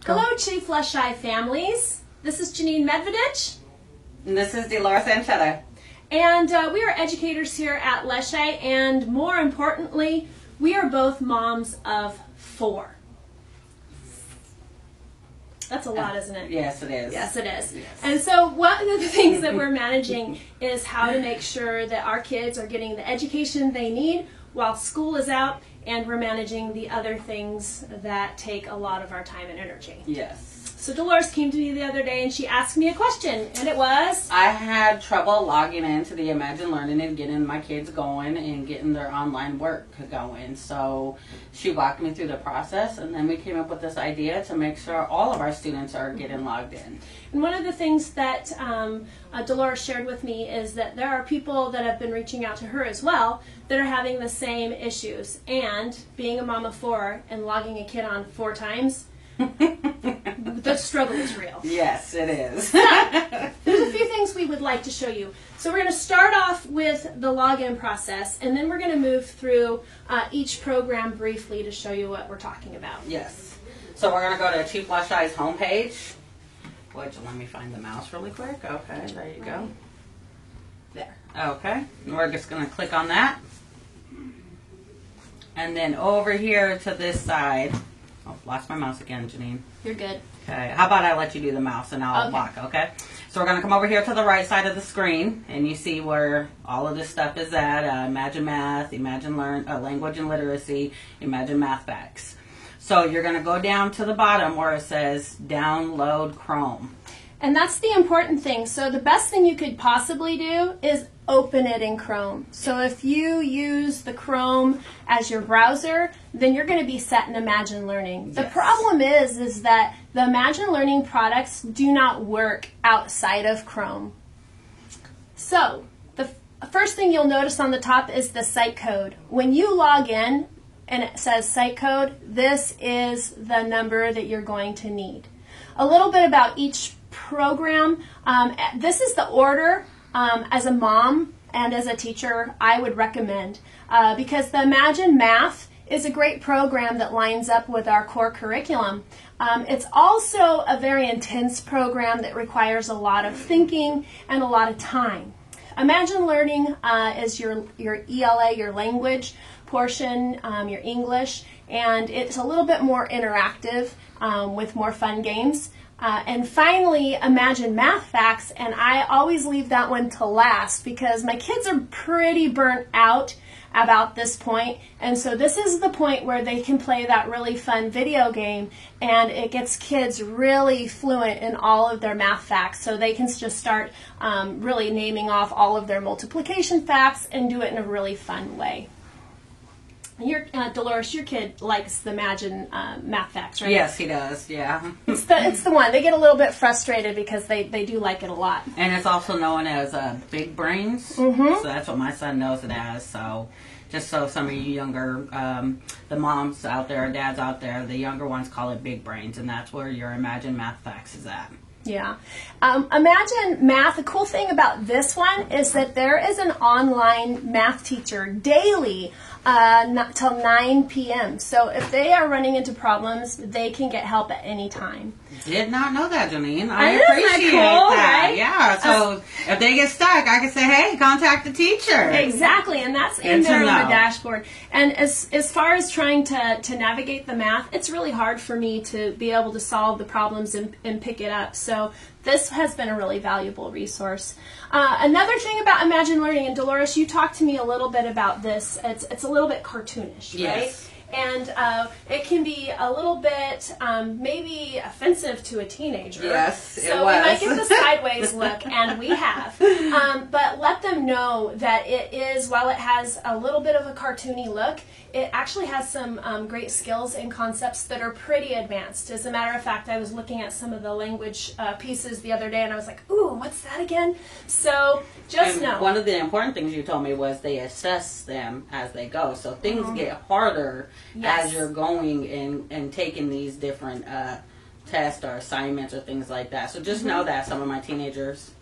Hello, Chief Leschi families. This is Janine Medvedich. And this is Dolores Anchetta. And we are educators here at Leschi, and more importantly, we are both moms of 4. That's a lot, isn't it? Yes, it is. Yes, it is. Yes. And so one of the things that we're managing is how to make sure that our kids are getting the education they need while school is out, and we're managing the other things that take a lot of our time and energy. Yes. So Dolores came to me the other day and she asked me a question, and it was? I had trouble logging into the Imagine Learning and getting my kids going and getting their online work going. So she walked me through the process, and then we came up with this idea to make sure all of our students are getting logged in. And one of the things that Dolores shared with me is that there are people that have been reaching out to her as well that are having the same issues. And being a mom of 4 and logging a kid on 4 times, the struggle is real. Yes, it is. There's a few things we would like to show you. So we're going to start off with the login process, and then we're going to move through each program briefly to show you what we're talking about. Yes. So we're going to go to Chief Leschi's homepage, which, let me find the mouse really quick. Okay, there you go. There. Okay. And we're just going to click on that. And then over here to this side. Oh, lost my mouse again, Janine. You're good. Okay, how about I let you do the mouse and I'll walk, okay? So we're going to come over here to the right side of the screen, and you see where all of this stuff is at. Imagine Math, Imagine Learn, Language and Literacy, Imagine Math Facts. So you're going to go down to the bottom where it says Download Chrome. And that's the important thing. So the best thing you could possibly do is open it in Chrome. So if you use the Chrome as your browser, then you're going to be set in Imagine Learning. The problem is that the Imagine Learning products do not work outside of Chrome. So the first thing you'll notice on the top is the site code. When you log in and it says site code, this is the number that you're going to need. A little bit about each program. This is the order as a mom and as a teacher I would recommend because the Imagine Math is a great program that lines up with our core curriculum. It's also a very intense program that requires a lot of thinking and a lot of time. Imagine Learning is your ELA, your language portion, your English, and it's a little bit more interactive with more fun games. And finally, Imagine Math Facts, and I always leave that one to last because my kids are pretty burnt out about this point, and so this is the point where they can play that really fun video game, and it gets kids really fluent in all of their math facts, so they can just start really naming off all of their multiplication facts and do it in a really fun way. Dolores, your kid likes the Imagine Math Facts, right? Yes, he does, yeah. It's the one. They get a little bit frustrated because they do like it a lot. And it's also known as Big Brains. So that's what my son knows it as. So just so some of you younger, the moms out there, dads out there, the younger ones call it Big Brains, and that's where your Imagine Math Facts is at. Yeah. Imagine Math, the cool thing about this one is that there is an online math teacher daily till 9 p.m. So if they are running into problems, they can get help at any time. Did not know that, Janine. I Isn't that appreciate cool, that. right? Yeah. So if they get stuck, I can say, hey, contact the teacher. Exactly, and that's in there on the dashboard. And as far as trying to navigate the math, it's really hard for me to be able to solve the problems and pick it up. So this has been a really valuable resource. Another thing about Imagine Learning, and Dolores, you talked to me a little bit about this. It's a little bit cartoonish, right? Yes. And it can be a little bit maybe offensive to a teenager. Yes, it so was. we might get the sideways look, and we have. But let them know that it is, while it has a little bit of a cartoony look, it actually has some great skills and concepts that are pretty advanced. As a matter of fact, I was looking at some of the language pieces the other day, and I was like, ooh, what's that again? So just know. One of the important things you told me was they assess them as they go. So things get harder as you're going and taking these different tests or assignments or things like that. So just know that some of my teenagers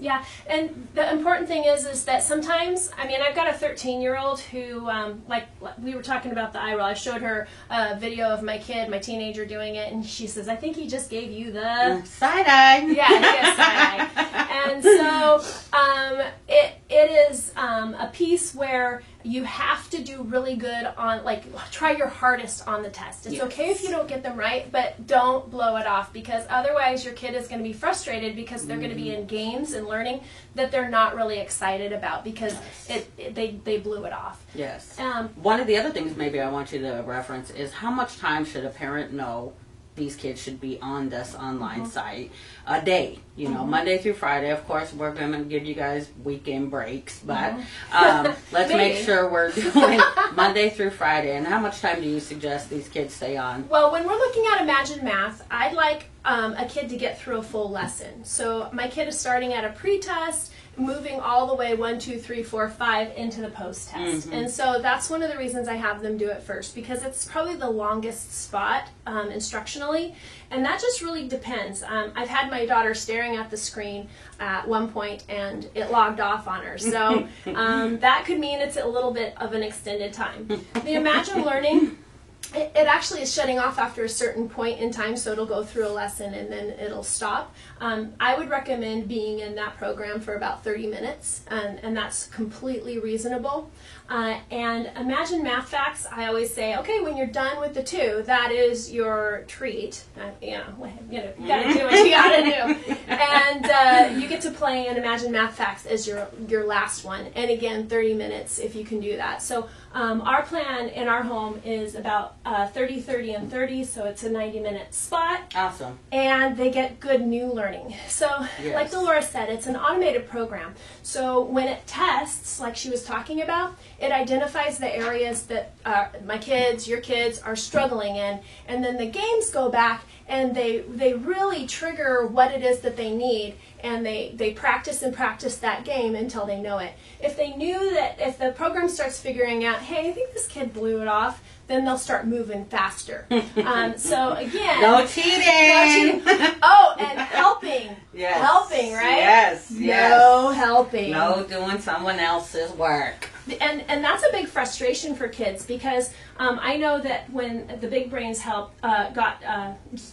Yeah, and the important thing is that sometimes, I mean, I've got a 13-year-old who, like we were talking about the eye roll. I showed her a video of my kid, my teenager, doing it, and she says, "I think he just gave you the side eye." Yeah, he gets side eye. And so it is a piece where you have to do really good on, like, try your hardest on the test. It's okay if you don't get them right, but don't blow it off, because otherwise your kid is going to be frustrated because they're going to be in games and learning that they're not really excited about because they blew it off. Yes. One of the other things maybe I want you to reference is how much time should a parent know these kids should be on this online site a day, you know, Monday through Friday. Of course, we're going to give you guys weekend breaks, but let's make sure we're doing Monday through Friday. And how much time do you suggest these kids stay on? Well, when we're looking at Imagine Math, I'd like a kid to get through a full lesson. So my kid is starting at a pre-test, moving all the way 1, 2, 3, 4, 5 into the post-test. And so that's one of the reasons I have them do it first, because it's probably the longest spot instructionally, and that just really depends. I've had my daughter staring at the screen at one point and it logged off on her, so that could mean it's a little bit of an extended time. The Imagine Learning, it actually is shutting off after a certain point in time, so it'll go through a lesson and then it'll stop. I would recommend being in that program for about 30 minutes, and that's completely reasonable. And Imagine Math Facts, I always say, okay, when you're done with the 2, that is your treat. You gotta do what you gotta do. And you get to play in Imagine Math Facts as your last one. And again, 30 minutes if you can do that. So our plan in our home is about 30, 30, and 30, so it's a 90-minute spot. Awesome. And they get good new learning. So, like Dolores said, it's an automated program. So when it tests, like she was talking about, it identifies the areas that my kids, your kids, are struggling in, and then the games go back and they really trigger what it is that they need, and they practice and practice that game until they know it. If they knew that, if the program starts figuring out, hey, I think this kid blew it off, then they'll start moving faster. So again, no cheating. Oh, and helping. Yes. Helping, right? Yes. No helping. No doing someone else's work. And that's a big frustration for kids, because I know that when the Big Brains got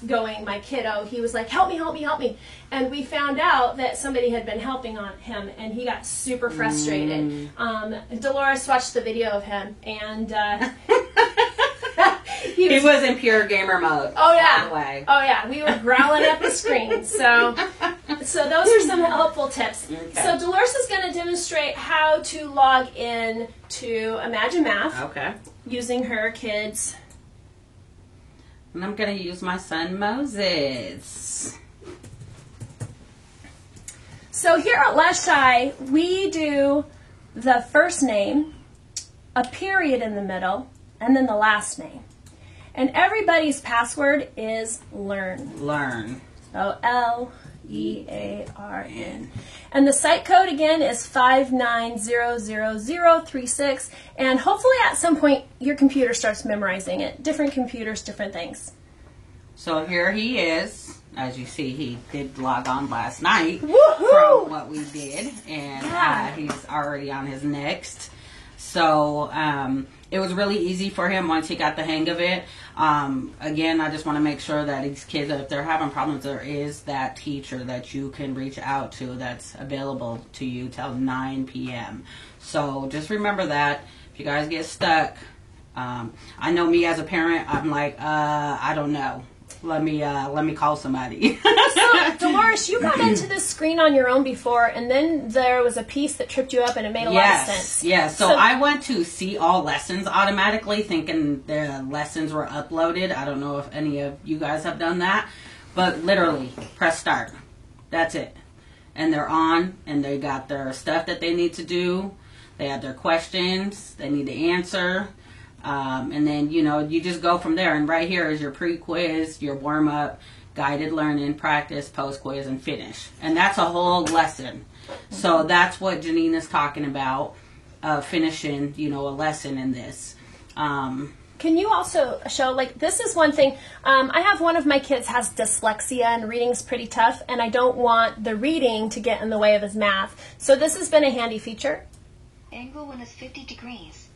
going, my kiddo, he was like, help me, help me, help me. And we found out that somebody had been helping on him, and he got super frustrated. Dolores watched the video of him, and he was in pure gamer mode. Oh yeah. By the way. Oh yeah. We were growling at the screen. So those are some helpful tips. Okay. So Dolores is going to demonstrate how to log in to Imagine Math. Okay. Using her kids. And I'm going to use my son Moses. So here at Leshai, we do the first name, a period in the middle, and then the last name. And everybody's password is LEARN. Learn. So LEARN. And the site code again is 5900036. And hopefully at some point your computer starts memorizing it. Different computers, different things. So here he is. As you see, he did log on last night. Woohoo! From what we did. And he's already on his next. So it was really easy for him once he got the hang of it. Again, I just want to make sure that these kids, if they're having problems, there is that teacher that you can reach out to that's available to you till 9 p.m. So just remember that. If you guys get stuck, I know me as a parent, I'm like, I don't know. Let me call somebody. So, Dolores, you got into this screen on your own before, and then there was a piece that tripped you up, and it made a lot of sense. Yes. So I went to see all lessons automatically, thinking the lessons were uploaded. I don't know if any of you guys have done that, but literally, press start. That's it. And they're on, and they got their stuff that they need to do. They have their questions they need to answer. And then, you just go from there. And right here is your pre-quiz, your warm-up, guided learning, practice, post-quiz, and finish. And that's a whole lesson. So that's what Janine is talking about, finishing, a lesson in this. Can you also show, like, this is one thing, I have one of my kids has dyslexia and reading's pretty tough, and I don't want the reading to get in the way of his math. So this has been a handy feature. Angle 1 is 50 degrees,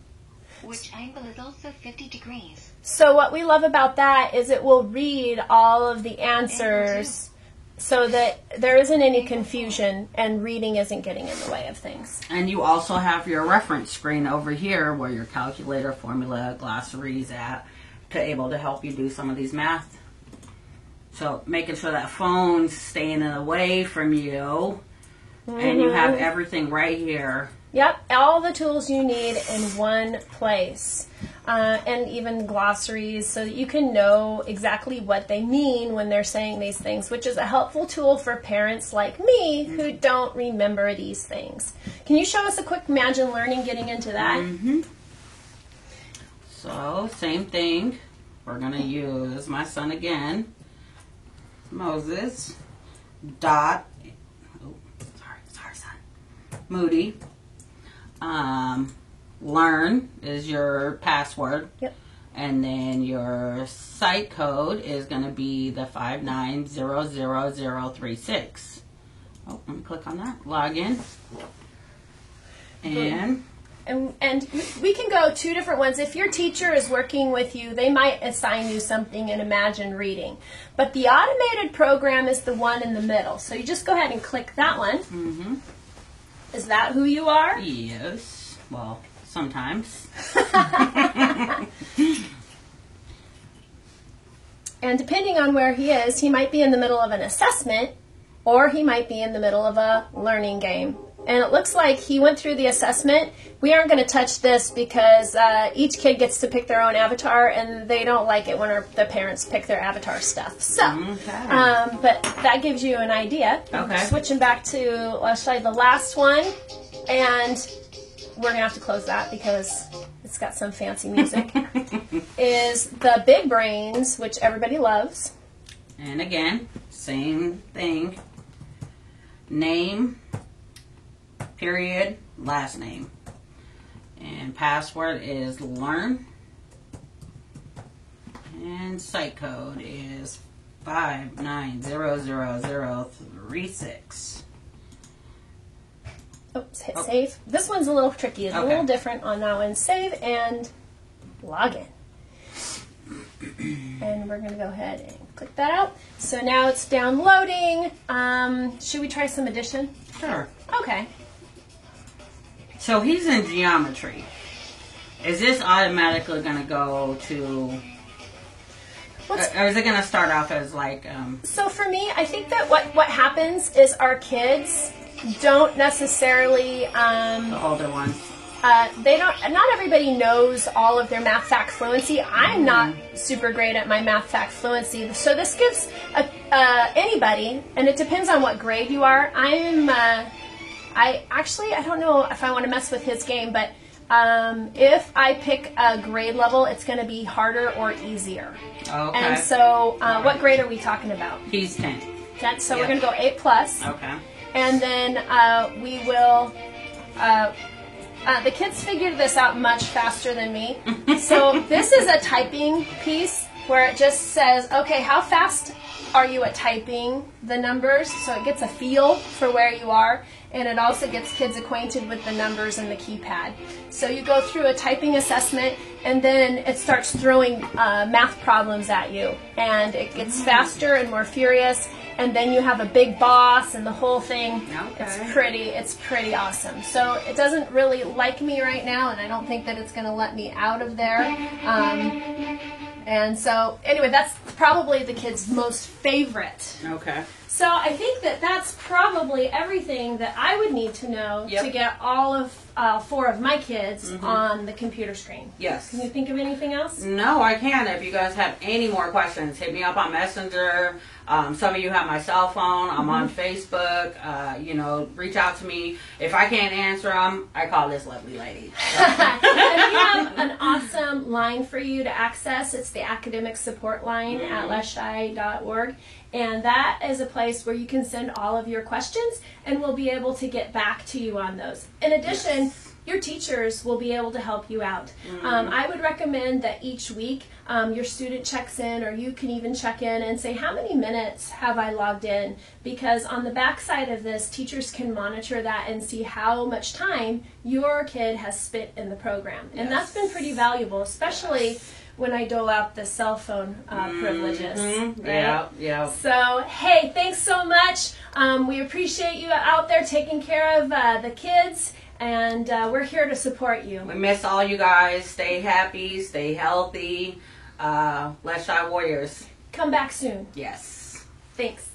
which angle is also 50 degrees. So what we love about that is it will read all of the answers so that there isn't any confusion and reading isn't getting in the way of things. And you also have your reference screen over here where your calculator, formula, glossaries at to able to help you do some of these math. So making sure that phone's staying away from you and you have everything right here. Yep, all the tools you need in one place. And even glossaries so that you can know exactly what they mean when they're saying these things, which is a helpful tool for parents like me who don't remember these things. Can you show us a quick Imagine Learning getting into that? So, same thing. We're going to use my son again, Moses, Dot, sorry son, Moody. Learn is your password. Yep. And then your site code is going to be the 5900036. Oh, let me click on that. Log in. And we can go two different ones. If your teacher is working with you, they might assign you something in Imagine Reading. But the automated program is the one in the middle. So you just go ahead and click that one. Is that who you are? Yes. Well, sometimes. And depending on where he is, he might be in the middle of an assessment or he might be in the middle of a learning game. And it looks like he went through the assessment. We aren't going to touch this because each kid gets to pick their own avatar, and they don't like it when the parents pick their avatar stuff. So, but that gives you an idea. Okay. Switching back to, let's show you the last one. And we're going to have to close that because it's got some fancy music. Is the Big Brains, which everybody loves. And again, same thing. Name, period, last name. And password is learn. And site code is 5900036. Oops, hit save. This one's a little tricky. It's a little different on that one. Save and log in. And we're going to go ahead and click that out. So now it's downloading. Should we try some addition? Sure. Okay. So he's in geometry. Is this automatically going to go to... or is it going to start off as like... So for me, I think that what happens is our kids don't necessarily... the older ones. They don't. Not everybody knows all of their math fact fluency. I'm not super great at my math fact fluency, so this gives anybody, and it depends on what grade you are. I don't know if I want to mess with his game, but if I pick a grade level, it's going to be harder or easier. Okay. And so, what grade are we talking about? He's 10. 10. So we're going to go 8+. Okay. And then we will. The kids figured this out much faster than me. So this is a typing piece where it just says, okay, how fast are you at typing the numbers? So it gets a feel for where you are, and it also gets kids acquainted with the numbers and the keypad. So you go through a typing assessment, and then it starts throwing math problems at you, and it gets faster and more furious. And then you have a big boss and the whole thing. Okay. It's pretty awesome. So it doesn't really like me right now, and I don't think that it's going to let me out of there. And so, anyway, that's probably the kids' most favorite. Okay. So I think that that's probably everything that I would need to know to get all of 4 of my kids on the computer screen. Yes. Can you think of anything else? No, I can't. If you guys have any more questions, hit me up on Messenger. Some of you have my cell phone. I'm on Facebook. Reach out to me. If I can't answer them, I call this lovely lady. So. And we have an awesome line for you to access. It's the academic support line at leshai.org. And that is a place where you can send all of your questions, and we'll be able to get back to you on those. In addition, your teachers will be able to help you out. I would recommend that each week your student checks in, or you can even check in and say, how many minutes have I logged in? Because on the back side of this, teachers can monitor that and see how much time your kid has spent in the program. And that's been pretty valuable, especially when I dole out the cell phone privileges. Right? Yeah. So, hey, thanks so much. We appreciate you out there taking care of the kids, and we're here to support you. We miss all you guys. Stay happy, stay healthy. Let's Shy Warriors. Come back soon. Yes. Thanks.